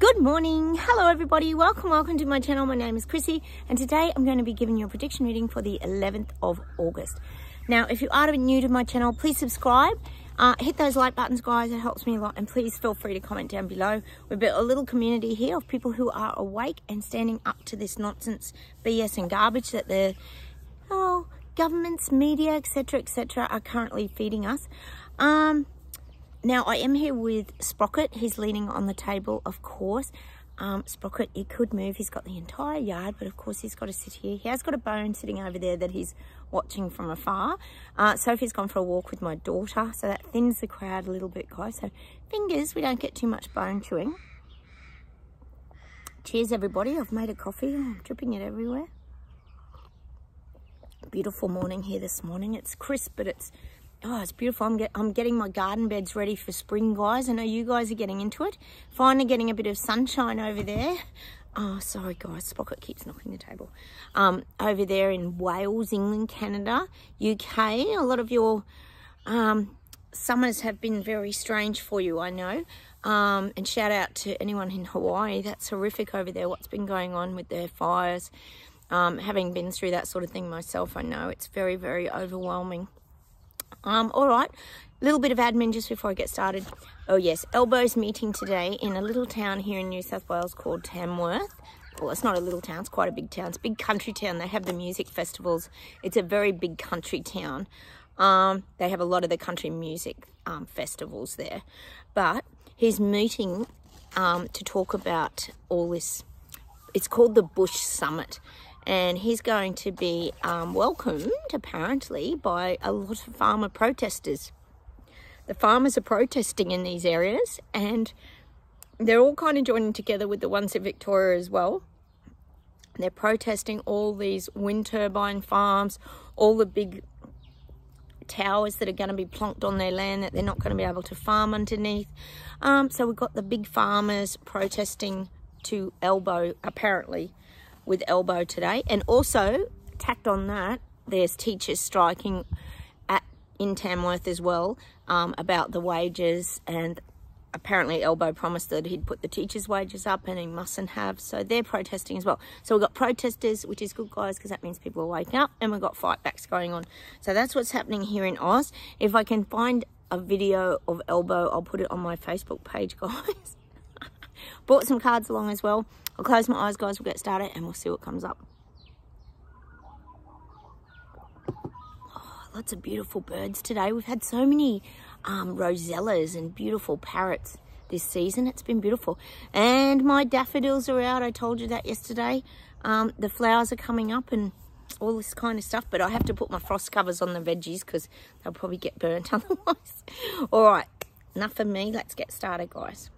Good morning. Hello everybody. Welcome to my channel. My name is Chrissy and today I'm going to be giving you a prediction reading for the 11th of August. Now, if you are new to my channel, please subscribe. Hit those like buttons, guys. It helps me a lot. And please feel free to comment down below. We've built a little community here of people who are awake and standing up to this nonsense, BS and garbage that the governments, media, etc., are currently feeding us. Now, I am here with Sprocket. He's leaning on the table, of course. Sprocket, he could move. He's got the entire yard, but of course he's got to sit here. He has got a bone sitting over there that he's watching from afar. Sophie's gone for a walk with my daughter, so that thins the crowd a little bit, guys. So fingers, we don't get too much bone chewing. Cheers, everybody. I've made a coffee. I'm dripping it everywhere. Beautiful morning here this morning. It's crisp, but it's beautiful. I'm getting my garden beds ready for spring, guys. I know you guys are getting into it. Finally getting a bit of sunshine over there. Oh, sorry, guys. Sprocket keeps knocking the table. Over there in Wales, England, Canada, UK. A lot of your summers have been very strange for you, I know. And shout out to anyone in Hawaii. That's horrific over there, what's been going on with their fires. Having been through that sort of thing myself, I know it's very, very overwhelming. All right, a little bit of admin just before I get started. Oh yes, Elbow's meeting today in a little town here in New South Wales called Tamworth. Well, it's not a little town, it's quite a big town. It's a big country town. They have the music festivals. It's a very big country town. They have a lot of the country music festivals there. But he's meeting to talk about all this. It's called the Bush Summit. And he's going to be welcomed, apparently, by a lot of farmer protesters. The farmers are protesting in these areas, and they're all kind of joining together with the ones in Victoria as well. They're protesting all these wind turbine farms, all the big towers that are going to be plonked on their land that they're not going to be able to farm underneath. So we've got the big farmers protesting to Elbow, apparently, with Elbow today. And also tacked on that, there's teachers striking in Tamworth as well about the wages, and apparently Elbow promised that he'd put the teachers' wages up and he mustn't have, so they're protesting as well. So we've got protesters, which is good, guys, because that means people are waking up, and we've got fight backs going on. So that's what's happening here in Oz. If I can find a video of Elbow, I'll put it on my Facebook page, guys. Brought some cards along as well. I'll close my eyes, guys. We'll get started and we'll see what comes up. Oh, lots of beautiful birds today. We've had so many rosellas and beautiful parrots this season. It's been beautiful. And my daffodils are out. I told you that yesterday. The flowers are coming up and all this kind of stuff. But I have to put my frost covers on the veggies because they'll probably get burnt otherwise. All right. Enough of me. Let's get started, guys.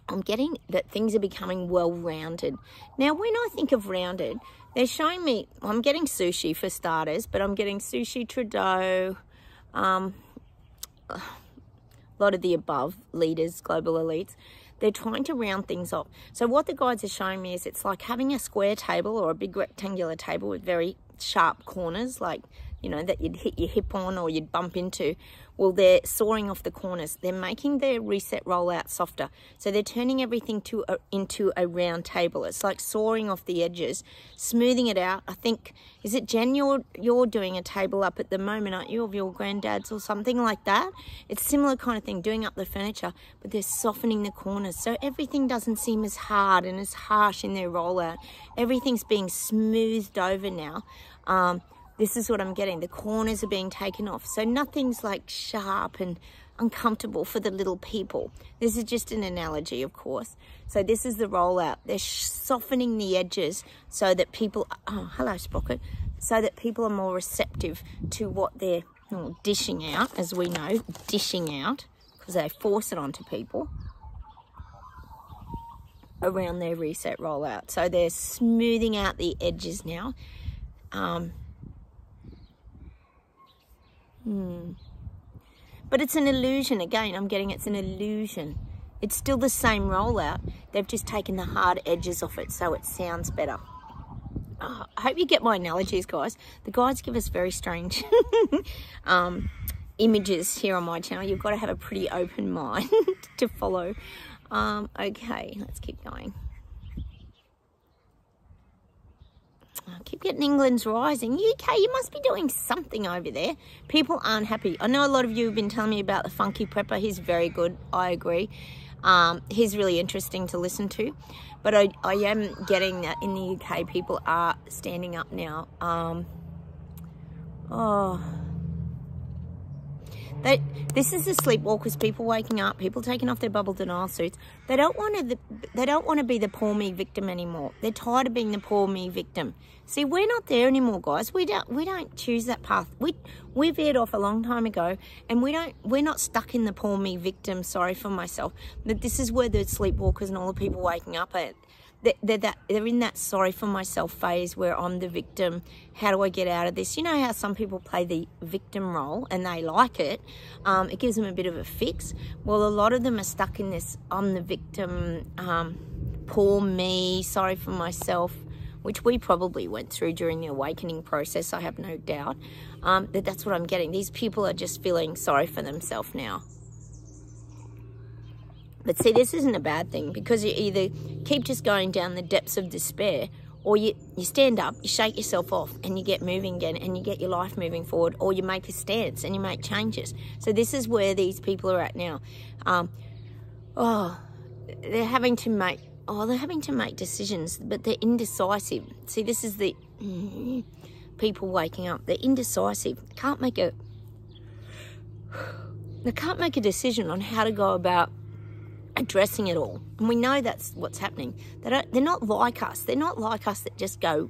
I'm getting that things are becoming well-rounded. Now, when I think of rounded, they're showing me, I'm getting sushi for starters, but I'm getting sushi, Trudeau, a lot of the above leaders, global elites. They're trying to round things off. So what the guides are showing me is it's like having a square table or a big rectangular table with very sharp corners, like, you know, that you'd hit your hip on or you'd bump into. Well, they're sawing off the corners. They're making their reset rollout softer. So they're turning everything into a round table. It's like sawing off the edges, smoothing it out. I think, is it Jen, you're doing a table up at the moment, aren't you, of your granddad's or something like that? It's similar kind of thing, doing up the furniture, but they're softening the corners. So everything doesn't seem as hard and as harsh in their rollout. Everything's being smoothed over now. This is what I'm getting. The corners are being taken off. So nothing's like sharp and uncomfortable for the little people. This is just an analogy, of course. So this is the rollout. They're softening the edges so that people, oh, hello, Sprocket, so that people are more receptive to what they're dishing out, as we know, dishing out, because they force it onto people around their reset rollout. So they're smoothing out the edges now. But it's an illusion. Again, I'm getting it's an illusion. It's still the same rollout. They've just taken the hard edges off it so it sounds better. I hope you get my analogies, guys. The guides give us very strange images here on my channel. You've got to have a pretty open mind to follow. Okay, let's keep going. I keep getting England's rising. UK, you must be doing something over there. People aren't happy. I know a lot of you have been telling me about the Funky Prepper. He's very good. I agree. He's really interesting to listen to. But I am getting that in the UK, people are standing up now. This is the sleepwalkers, people waking up, people taking off their bubble denial suits. They don't want to be the poor me victim anymore. They're tired of being the poor me victim. See, we're not there anymore, guys. We don't choose that path. We veered off a long time ago, and we're not stuck in the poor me victim, sorry for myself. But this is where the sleepwalkers and all the people waking up at. They're in that sorry for myself phase where I'm the victim. How do I get out of this? You know how some people play the victim role and they like it. It gives them a bit of a fix. Well, a lot of them are stuck in this I'm the victim, poor me, sorry for myself, which we probably went through during the awakening process, I have no doubt. That's what I'm getting. These people are just feeling sorry for themselves now. But see, this isn't a bad thing, because you either keep just going down the depths of despair, or you stand up, you shake yourself off, and you get moving again, and you get your life moving forward, or you make a stance and you make changes. So this is where these people are at now. They're having to make decisions, but they're indecisive. See, this is the people waking up. They're indecisive. They can't make a decision on how to go about addressing it all. And we know that's what's happening. They're not like us. They're not like us that just go,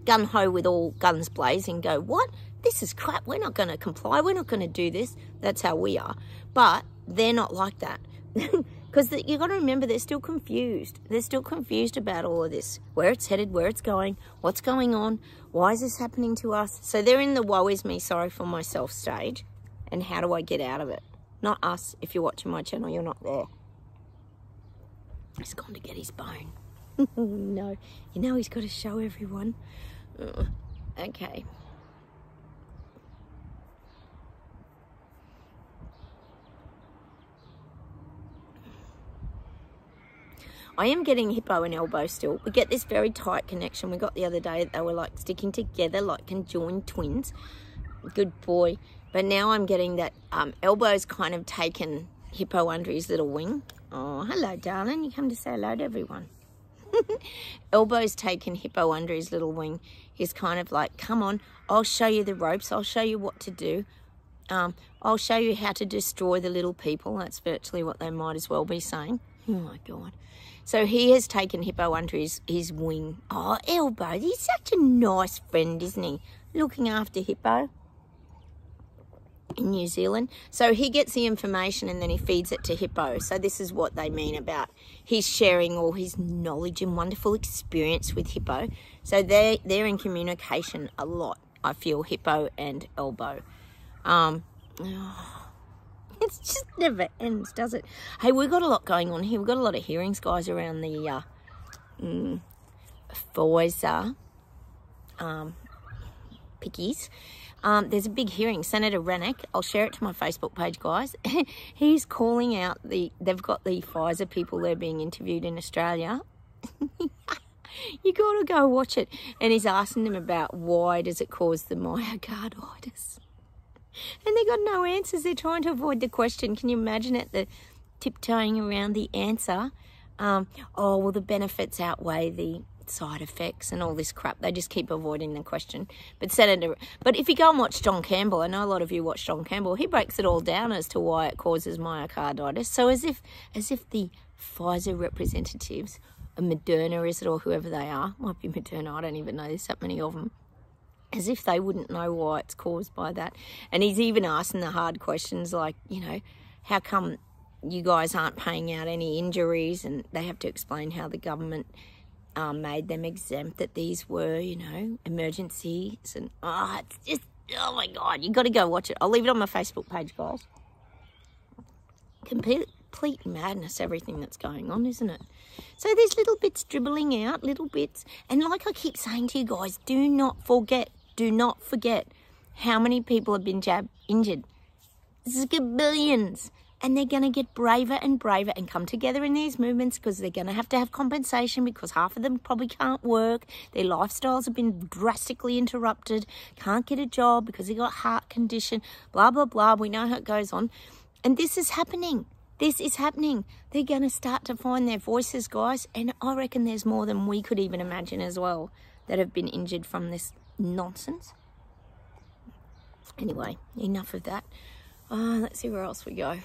gun-ho with all guns blazing, go, what? This is crap. We're not going to comply. We're not going to do this. That's how we are. But they're not like that. Because you've got to remember, they're still confused. They're still confused about all of this. Where it's headed, where it's going, what's going on, why is this happening to us? So they're in the woe is me, sorry for myself stage. And how do I get out of it? Not us. If you're watching my channel, you're not there. He's gone to get his bone. No. He's got to show everyone. Okay. I am getting hippo and elbow still. We get this very tight connection. We got the other day, they were like sticking together like conjoined twins. Good boy. But now I'm getting that elbow's kind of taken hippo under his little wing. Oh, hello, darling. You come to say hello to everyone. Elbow's taken hippo under his little wing. He's kind of like, come on, I'll show you the ropes. I'll show you what to do. I'll show you how to destroy the little people. That's virtually what they might as well be saying. Oh, my God. So he has taken hippo under his wing. Oh, Elbow, he's such a nice friend, isn't he? Looking after hippo in New Zealand. So he gets the information and then he feeds it to hippo. So this is what they mean about he's sharing all his knowledge and wonderful experience with hippo. So they're in communication a lot, I feel, hippo and elbow. It just never ends, does it? Hey, we've got a lot going on here. We've got a lot of hearings, guys, around the Pfizer pickies. There's a big hearing. Senator Rennick, I'll share it to my Facebook page, guys. He's calling out they've got the Pfizer people there being interviewed in Australia. You got to go watch it. And he's asking them about why does it cause the myocarditis. And they got no answers. They're trying to avoid the question. Can you imagine it? The tiptoeing around the answer. Oh, well, the benefits outweigh the side effects and all this crap. They just keep avoiding the question. But if you go and watch John Campbell, I know a lot of you watch John Campbell, he breaks it all down as to why it causes myocarditis. So as if the Pfizer representatives, Moderna is it, or whoever they are, might be Moderna, I don't even know, there's that many of them, as if they wouldn't know why it's caused by that. And he's even asking the hard questions like, how come you guys aren't paying out any injuries? And they have to explain how the government made them exempt, that these were, emergencies. And, it's just, oh my God, you got to go watch it. I'll leave it on my Facebook page, guys. Complete madness, everything that's going on, isn't it? So there's little bits dribbling out, little bits. And like I keep saying to you guys, do not forget How many people have been injured? Billions. And they're going to get braver and braver and come together in these movements because they're going to have compensation because half of them probably can't work. Their lifestyles have been drastically interrupted, can't get a job because they got a heart condition, blah, blah, blah. We know how it goes on. And this is happening. This is happening. They're going to start to find their voices, guys. And I reckon there's more than we could even imagine as well that have been injured from this nonsense. Anyway, enough of that. Let's see where else we go.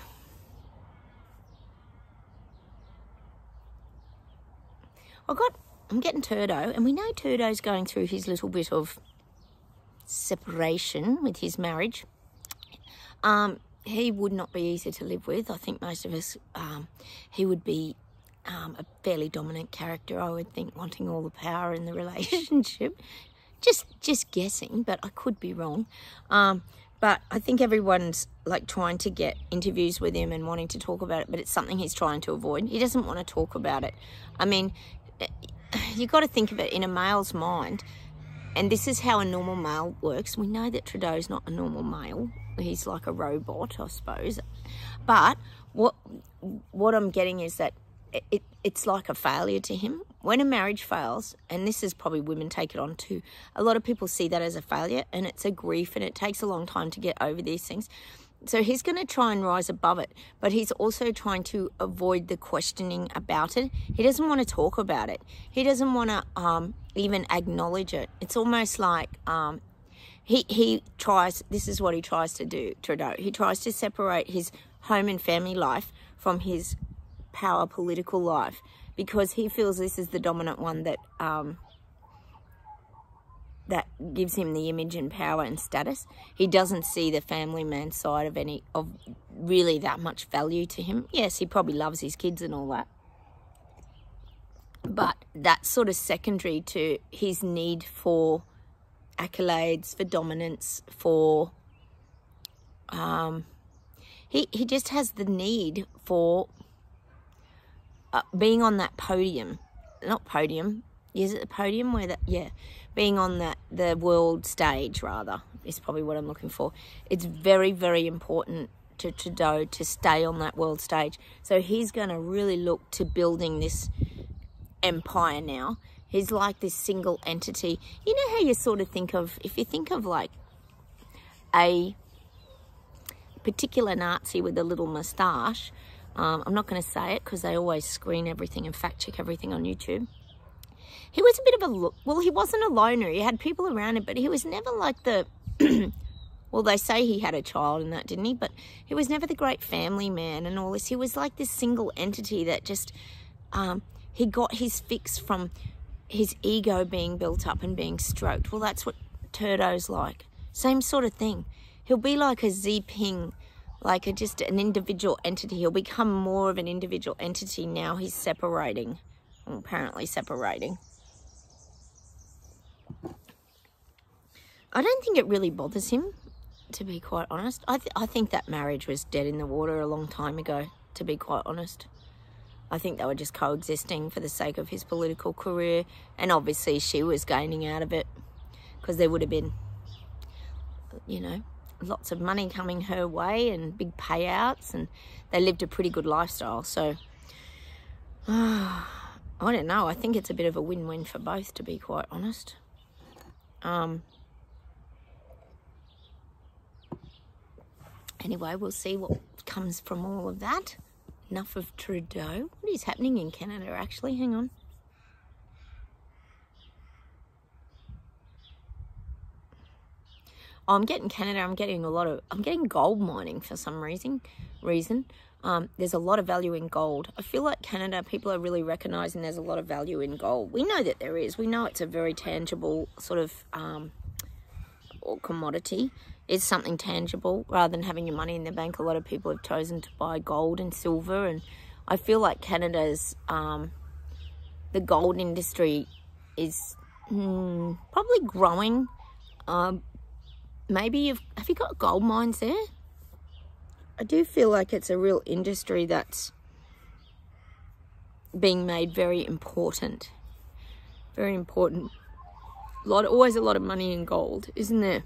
I'm getting Turdo, and we know Turdo's going through his little bit of separation with his marriage. He would not be easy to live with. I think most of us, he would be a fairly dominant character, I would think, wanting all the power in the relationship. Just guessing, but I could be wrong. But I think everyone's like trying to get interviews with him and wanting to talk about it, but it's something he's trying to avoid. He doesn't want to talk about it. I mean, you got to think of it in a male's mind, and this is how a normal male works. We know that Trudeau's not a normal male. He's like a robot, I suppose. But what I'm getting is that it's like a failure to him. When a marriage fails, and this is probably women take it on too, a lot of people see that as a failure, and it's a grief, and it takes a long time to get over these things. So he's going to try and rise above it, but he's also trying to avoid the questioning about it. He doesn't want to talk about it. He doesn't want to even acknowledge it. It's almost like he tries, this is what he tries to do, Trudeau. He tries to separate his home and family life from his power political life because he feels this is the dominant one that that gives him the image and power and status. He doesn't see the family man side of really that much value to him. Yes, he probably loves his kids and all that, but that's sort of secondary to his need for accolades, for dominance, for he just has the need for being on that podium. Not podium. Is it the podium where that? Yeah, being on the world stage rather is probably what I'm looking for. It's very, very important to Trudeau to stay on that world stage. So he's going to really look to building this empire now. He's like this single entity. You know how you sort of think of, if you think of like a particular Nazi with a little moustache. I'm not going to say it because they always screen everything and fact check everything on YouTube. He was a bit of a, well, he wasn't a loner. He had people around him, but he was never like the, well, they say he had a child and that, didn't he? But he was never the great family man and all this. He was like this single entity that just, he got his fix from his ego being built up and being stroked. Well, that's what Trudeau's like. Same sort of thing. He'll be like a Xi-Ping, like just an individual entity. He'll become more of an individual entity now. He's separating, well, apparently separating. I don't think it really bothers him, to be quite honest. I think that marriage was dead in the water a long time ago, to be quite honest. I think they were just coexisting for the sake of his political career, and obviously she was gaining out of it because there would have been, you know, lots of money coming her way and big payouts, and they lived a pretty good lifestyle. So I don't know. I think it's a bit of a win-win for both, to be quite honest. Anyway, we'll see what comes from all of that. Enough of Trudeau. What is happening in Canada, actually? Hang on. Oh, I'm getting Canada. I'm getting gold mining for some reason. There's a lot of value in gold. I feel like Canada, people are really recognising there's a lot of value in gold. We know that there is. We know it's a very tangible sort of commodity. It's something tangible rather than having your money in the bank. A lot of people have chosen to buy gold and silver, and I feel like Canada's the gold industry is probably growing. Maybe have you got gold mines there? I do feel like it's a real industry that's being made very important. Very important. Always a lot of money in gold, isn't there?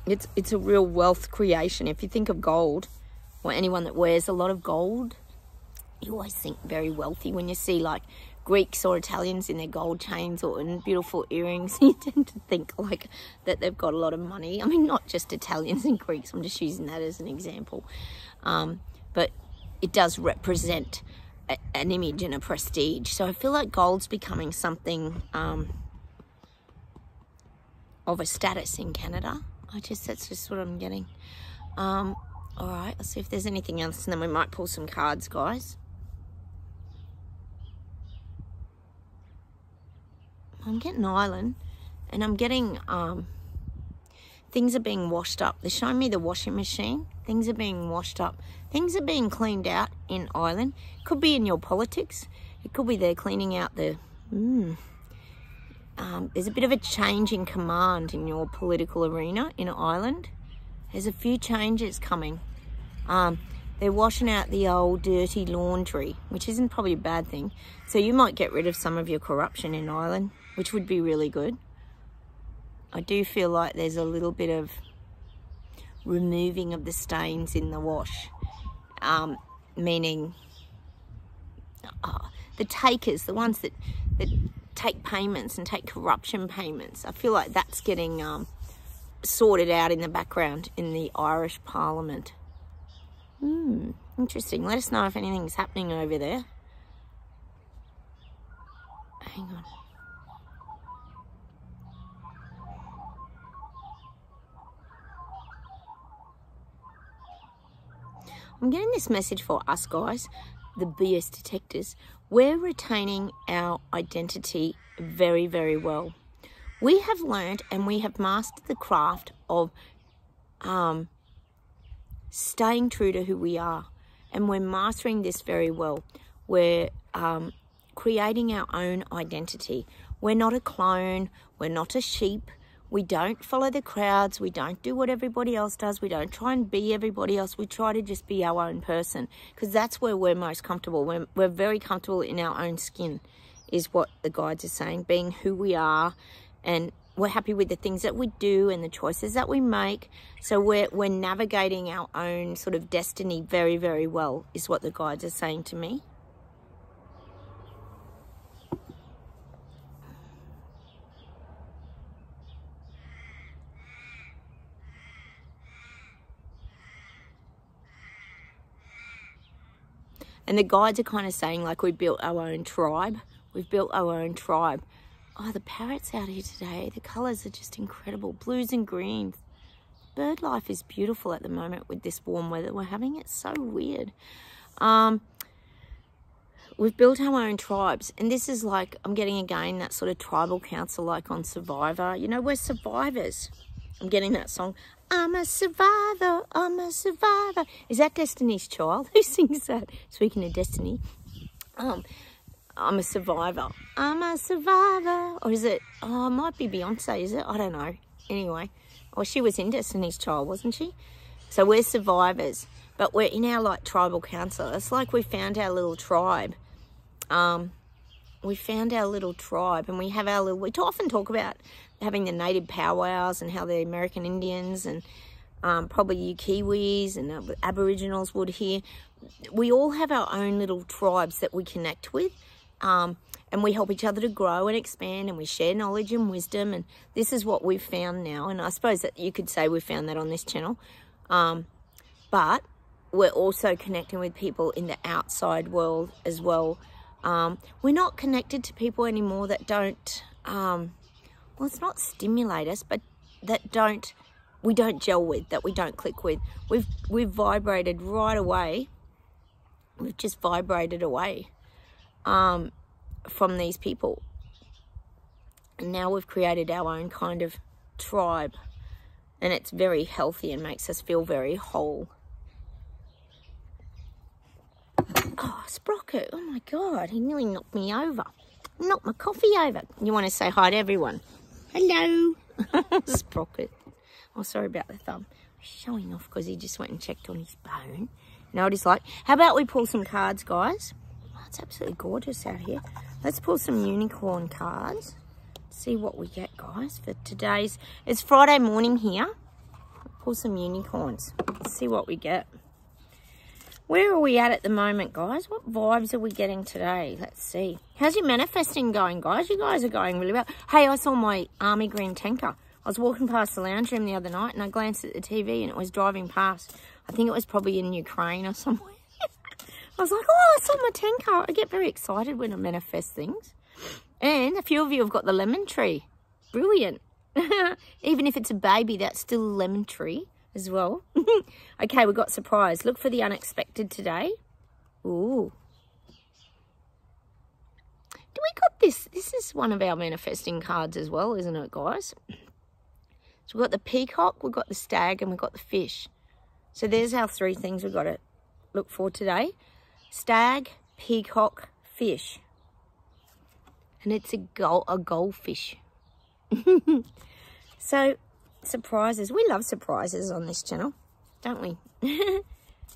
It's a real wealth creation. If you think of gold, or anyone that wears a lot of gold, you always think very wealthy. When you see like Greeks or Italians in their gold chains or in beautiful earrings, you tend to think like that they've got a lot of money. I mean, not just Italians and Greeks, I'm just using that as an example. But it does represent an image and a prestige. So I feel like gold's becoming something of a status in Canada. That's just what I'm getting. All right, let's see if there's anything else, and then we might pull some cards, guys. I'm getting island, and I'm getting things are being washed up. They're showing me the washing machine. Things are being washed up. Things are being cleaned out in Ireland. Could be in your politics. It could be they're cleaning out the... there's a bit of a change in command in your political arena in Ireland. There's a few changes coming. They're washing out the old dirty laundry, which isn't probably a bad thing. So you might get rid of some of your corruption in Ireland, which would be really good. I do feel like there's a little bit of removing of the stains in the wash, meaning the takers, the ones that take payments and take corruption payments. I feel like that's getting sorted out in the background in the Irish Parliament. Interesting. Let us know if anything's happening over there. Hang on. I'm getting this message for us guys, the BS detectors. We're retaining our identity very, very well. We have learned and we have mastered the craft of staying true to who we are. And we're mastering this very well. We're creating our own identity. We're not a clone. We're not a sheep. We don't follow the crowds. We don't do what everybody else does. We don't try and be everybody else. We try to just be our own person, because that's where we're most comfortable. We're very comfortable in our own skin, is what the guides are saying, being who we are, and we're happy with the things that we do and the choices that we make. So we're navigating our own sort of destiny very, very well, is what the guides are saying to me. And the guides are kind of saying, like, we built our own tribe. We've built our own tribe. Oh, the parrots out here today. The colours are just incredible. Blues and greens. Bird life is beautiful at the moment with this warm weather we're having. It's so weird. We've built our own tribes. And this is like, I'm getting again that sort of tribal council like on Survivor. You know, we're survivors. I'm getting that song. I'm a survivor, I'm a survivor. Is that Destiny's Child? Who sings that? Speaking of Destiny. I'm a survivor. I'm a survivor. Or is it, oh, it might be Beyonce, is it? I don't know. Anyway. Well, she was in Destiny's Child, wasn't she? So we're survivors. But we're in our, like, tribal council. It's like we found our little tribe. We found our little tribe, and we have our little... We often talk about having the native powwows and how the American Indians and probably you Kiwis and Aboriginals would here. We all have our own little tribes that we connect with, and we help each other to grow and expand, and we share knowledge and wisdom, and this is what we've found now. And I suppose that you could say we found that on this channel. But we're also connecting with people in the outside world as well. We're not connected to people anymore that don't, well, it's not stimulate us, but that we don't gel with, that we don't click with. We've vibrated right away. We've just vibrated away from these people. And now we've created our own kind of tribe. And it's very healthy and makes us feel very whole. Oh, Sprocket. Oh, my God. He nearly knocked me over. Knocked my coffee over. You want to say hi to everyone? Hello. Sprocket. Oh, sorry about the thumb. Showing off because he just went and checked on his bone. You know what he's like? How about we pull some cards, guys? Oh, it's absolutely gorgeous out here. Let's pull some unicorn cards. See what we get, guys, for today's... It's Friday morning here. pull some unicorns. Let's see what we get. Where are we at the moment, guys? What vibes are we getting today? Let's see. How's your manifesting going, guys? You guys are going really well. Hey, I saw my army green tanker. I was walking past the lounge room the other night and I glanced at the TV and it was driving past. I think it was probably in Ukraine or somewhere. I was like, oh, I saw my tanker. I get very excited when I manifest things. And a few of you have got the lemon tree. Brilliant. Even if it's a baby, that's still a lemon tree as well. Okay, we've got surprise. Look for the unexpected today. Ooh. Do we got this? This is one of our manifesting cards as well, isn't it, guys? So we've got the peacock, we've got the stag, and we've got the fish. So there's our three things we've got to look for today. Stag, peacock, fish. And it's a goldfish. So, surprises. We love surprises on this channel, don't we?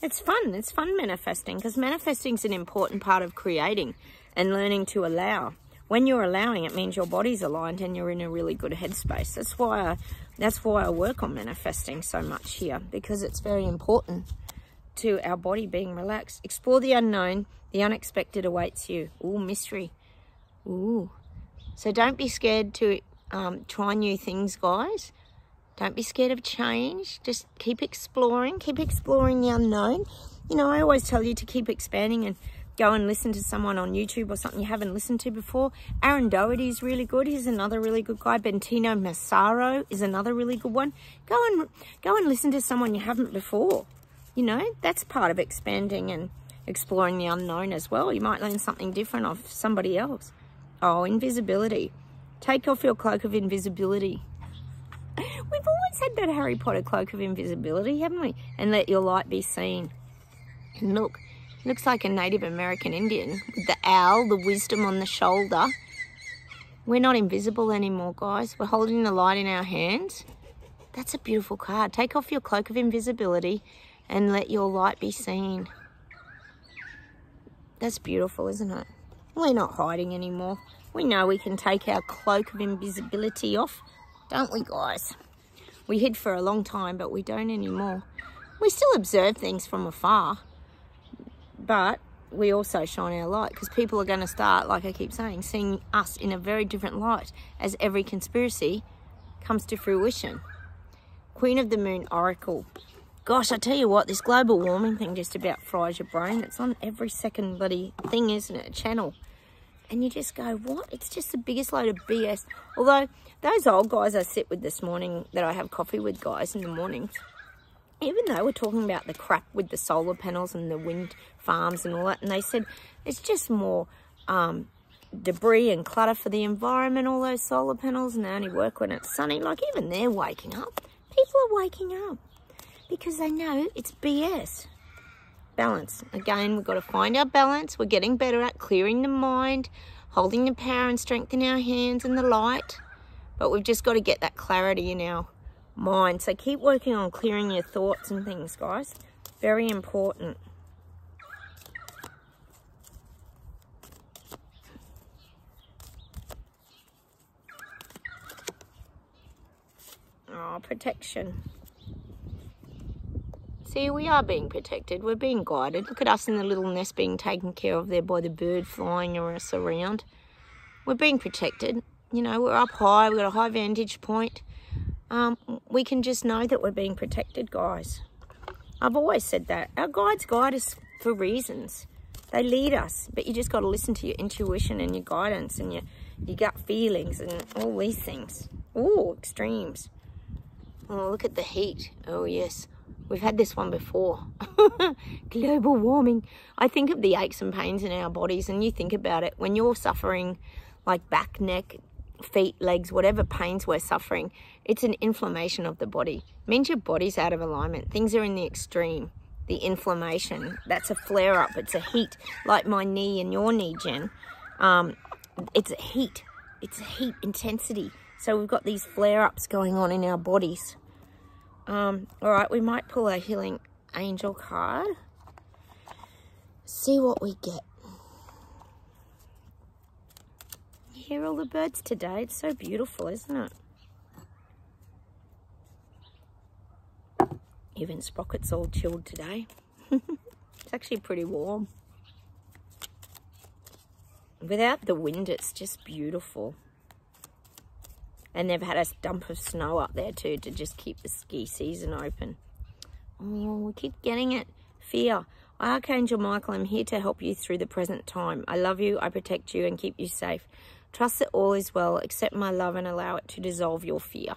It's fun. It's fun manifesting, because manifesting is an important part of creating and learning to allow. When you're allowing, it means your body's aligned and you're in a really good headspace. That's why I work on manifesting so much here, because it's very important to our body being relaxed. Explore the unknown. The unexpected awaits you. Ooh, mystery. Ooh. So don't be scared to try new things, guys. Don't be scared of change. Just keep exploring the unknown. You know, I always tell you to keep expanding and go and listen to someone on YouTube or something you haven't listened to before. Aaron Doherty is really good. He's another really good guy. Bentino Massaro is another really good one. Go and listen to someone you haven't before. You know, that's part of expanding and exploring the unknown as well. You might learn something different off somebody else. Oh, invisibility. Take off your cloak of invisibility. We've always had that Harry Potter cloak of invisibility, haven't we? And let your light be seen. And look, looks like a Native American Indian with the owl, the wisdom on the shoulder. We're not invisible anymore, guys. We're holding the light in our hands. That's a beautiful card. Take off your cloak of invisibility and let your light be seen. That's beautiful, isn't it? We're not hiding anymore. We know we can take our cloak of invisibility off, don't we, guys? We hid for a long time, but we don't anymore. We still observe things from afar, but we also shine our light, because people are going to start, like I keep saying, seeing us in a very different light as every conspiracy comes to fruition. Queen of the Moon Oracle. Gosh, I tell you what, this global warming thing just about fries your brain. It's on every second bloody thing, isn't it? A channel. And you just go, what? It's just the biggest load of BS. Although, those old guys I sit with this morning, that I have coffee with, guys, in the morning, even though we're talking about the crap with the solar panels and the wind farms and all that, and they said it's just more debris and clutter for the environment, all those solar panels, and they only work when it's sunny. Like, even they're waking up. People are waking up because they know it's BS. Balance. Again, we've got to find our balance. We're getting better at clearing the mind, holding the power and strength in our hands and the light. But we've just got to get that clarity in our mind. So keep working on clearing your thoughts and things, guys. Very important. Oh, protection. See, we are being protected. We're being guided. Look at us in the little nest being taken care of there by the bird flying us around. We're being protected. You know, we're up high. We've got a high vantage point. We can just know that we're being protected, guys. I've always said that. Our guides guide us for reasons. They lead us, but you just got to listen to your intuition and your guidance and your gut feelings and all these things. Oh, extremes. Oh, look at the heat. Oh, yes. We've had this one before. Global warming. I think of the aches and pains in our bodies, and you think about it. When you're suffering like back, neck, feet, legs, whatever pains we're suffering, it's an inflammation of the body. It means your body's out of alignment. Things are in the extreme. The inflammation, that's a flare-up. It's a heat, like my knee and your knee, Jen. It's a heat. It's a heat intensity. So we've got these flare-ups going on in our bodies. All right, we might pull a healing angel card. See what we get. You hear all the birds today? It's so beautiful, isn't it? Even Sprocket's all chilled today. It's actually pretty warm. Without the wind, it's just beautiful. And they've had a dump of snow up there too to just keep the ski season open. Oh, we keep getting it. Fear. Archangel Michael, I'm here to help you through the present time. I love you, I protect you and keep you safe. Trust that all is well. Accept my love and allow it to dissolve your fear.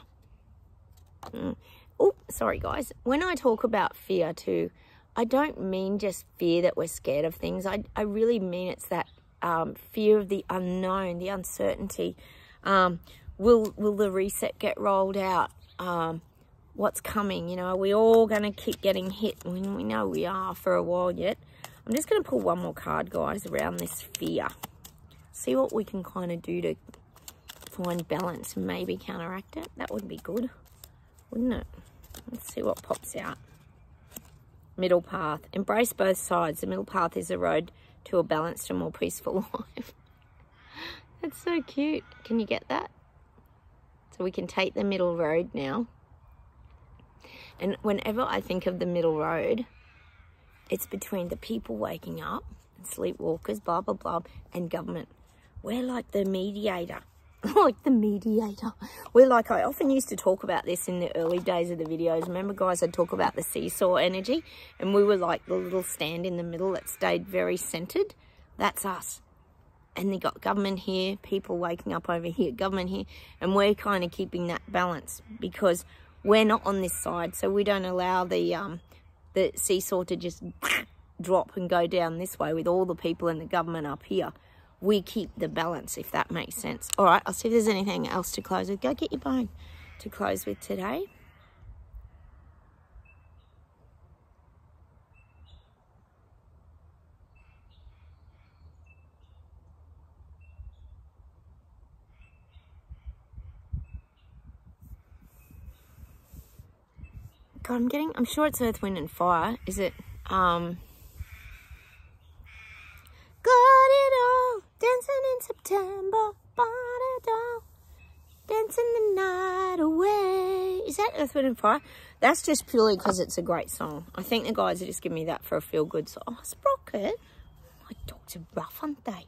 Oh, sorry guys. When I talk about fear too, I don't mean just fear that we're scared of things. I really mean it's that fear of the unknown, the uncertainty. Will the reset get rolled out? What's coming? You know, are we all going to keep getting hit? We know we are for a while yet. I'm just going to pull one more card, guys, around this fear. See what we can kind of do to find balance and maybe counteract it. That would be good, wouldn't it? Let's see what pops out. Middle path. Embrace both sides. The middle path is a road to a balanced and more peaceful life. That's so cute. Can you get that? So we can take the middle road now. And whenever I think of the middle road, it's between the people waking up, and sleepwalkers, blah, blah, blah, and government. We're like the mediator. Like the mediator. We're like, I often used to talk about this in the early days of the videos. Remember, guys, I'd talk about the seesaw energy, and we were like the little stand in the middle that stayed very centered. That's us. And they got government here, people waking up over here, government here, and we're kind of keeping that balance because we're not on this side, so we don't allow the seesaw to just drop and go down this way with all the people in the government up here. We keep the balance, if that makes sense. All right, I'll see if there's anything else to close with. Go get your bone to close with today. God, I'm sure it's Earth, Wind and Fire. Is it, got it all, dancing in September, bought it all, dancing the night away. Is that Earth, Wind and Fire? That's just purely because it's a great song. I think the guys are just giving me that for a feel-good song. Oh, Sprocket. My dogs are rough, aren't they?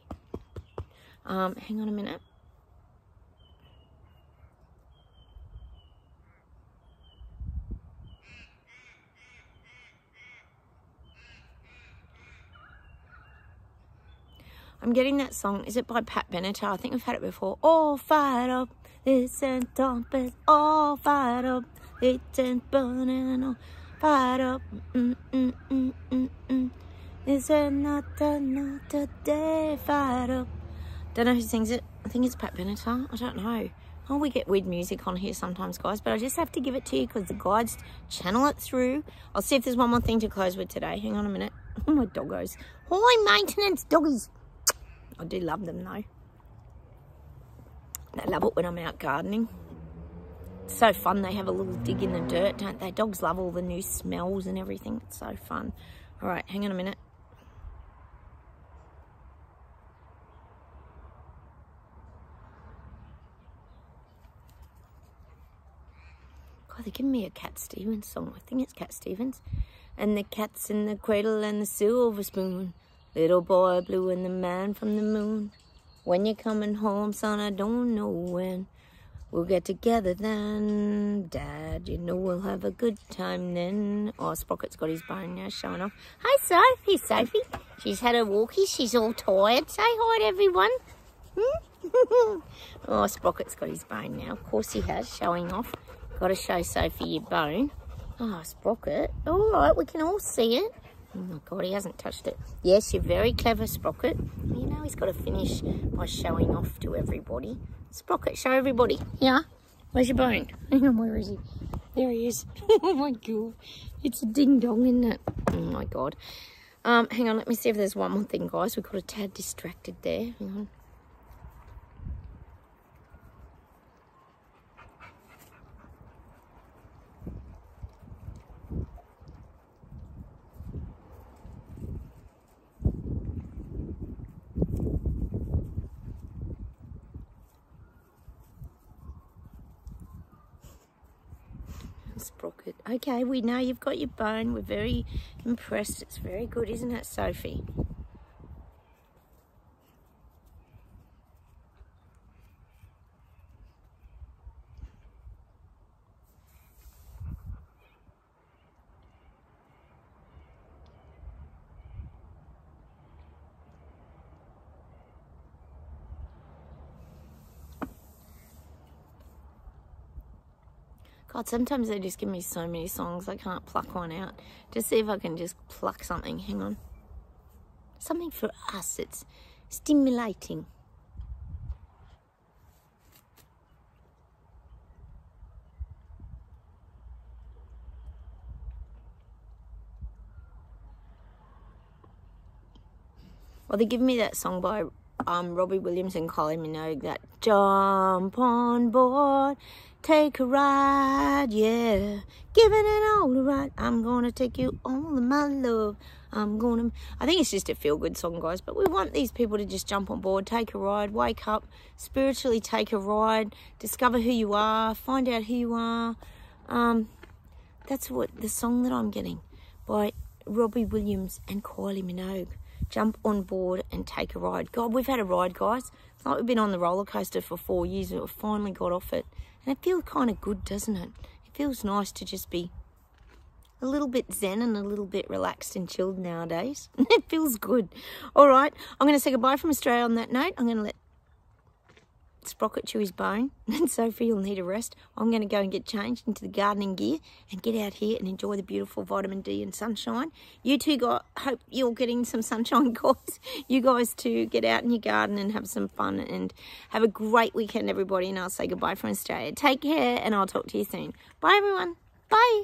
Hang on a minute. I'm getting that song. Is it by Pat Benatar? I think I've had it before. All fired up. This and trumpets. All fired up. It's and burning. All fired up. Is it not a day? Fired up. Don't know who sings it. I think it's Pat Benatar. I don't know. Oh, we get weird music on here sometimes, guys, but I just have to give it to you because the guides channel it through. I'll see if there's one more thing to close with today. Hang on a minute. Oh, my doggos. High maintenance doggies. I do love them though. I love it when I'm out gardening. It's so fun. They have a little dig in the dirt, don't they? Dogs love all the new smells and everything. It's so fun. All right, hang on a minute. God, they're giving me a Cat Stevens song. I think it's Cat Stevens. And the cat's in the cradle and the silver spoon. Little boy blue and the man from the moon. When you're coming home, son, I don't know when. We'll get together then. Dad, you know we'll have a good time then. Oh, Sprocket's got his bone now showing off. Hi, Sophie. Sophie. She's had a walkie. She's all tired. Say hi to everyone. Oh, Sprocket's got his bone now. Of course he has, showing off. Got to show Sophie your bone. Oh, Sprocket. All right, we can all see it. Oh my God, he hasn't touched it. Yes, you're very clever, Sprocket. You know he's got to finish by showing off to everybody. Sprocket, show everybody. Yeah? Where's your bone? Where is he? There he is. Oh my God. It's a ding-dong, isn't it? Oh my God. Hang on, let me see if there's one more thing, guys. We got a tad distracted there. Hang on. Sprocket. Okay, we know you've got your bone. We're very impressed. It's very good, isn't it, Sophie? God, sometimes they just give me so many songs I can't pluck one out. Just see if I can just pluck something. Hang on. Something for us. It's stimulating. Well, they give me that song by Robbie Williams and Kylie Minogue, that jump on board, take a ride, yeah, giving it all a ride. I'm gonna take you all of my love. I think it's just a feel-good song, guys, but we want these people to just jump on board, take a ride, wake up, spiritually take a ride, discover who you are, find out who you are. That's what the song that I'm getting by Robbie Williams and Kylie Minogue. Jump on board and take a ride. God, we've had a ride, guys. It's like we've been on the roller coaster for 4 years and we finally got off it. And it feels kind of good, doesn't it? It feels nice to just be a little bit zen and a little bit relaxed and chilled nowadays. It feels good. All right, I'm going to say goodbye from Australia on that note. I'm going to let Sprocket chew his bone and Sophie will need a rest. I'm going to go and get changed into the gardening gear and get out here and enjoy the beautiful vitamin D and sunshine. You two guys, hope you're getting some sunshine, guys. You guys too, get out in your garden and have some fun and have a great weekend, everybody. And I'll say goodbye from Australia. Take care and I'll talk to you soon. Bye, everyone. Bye.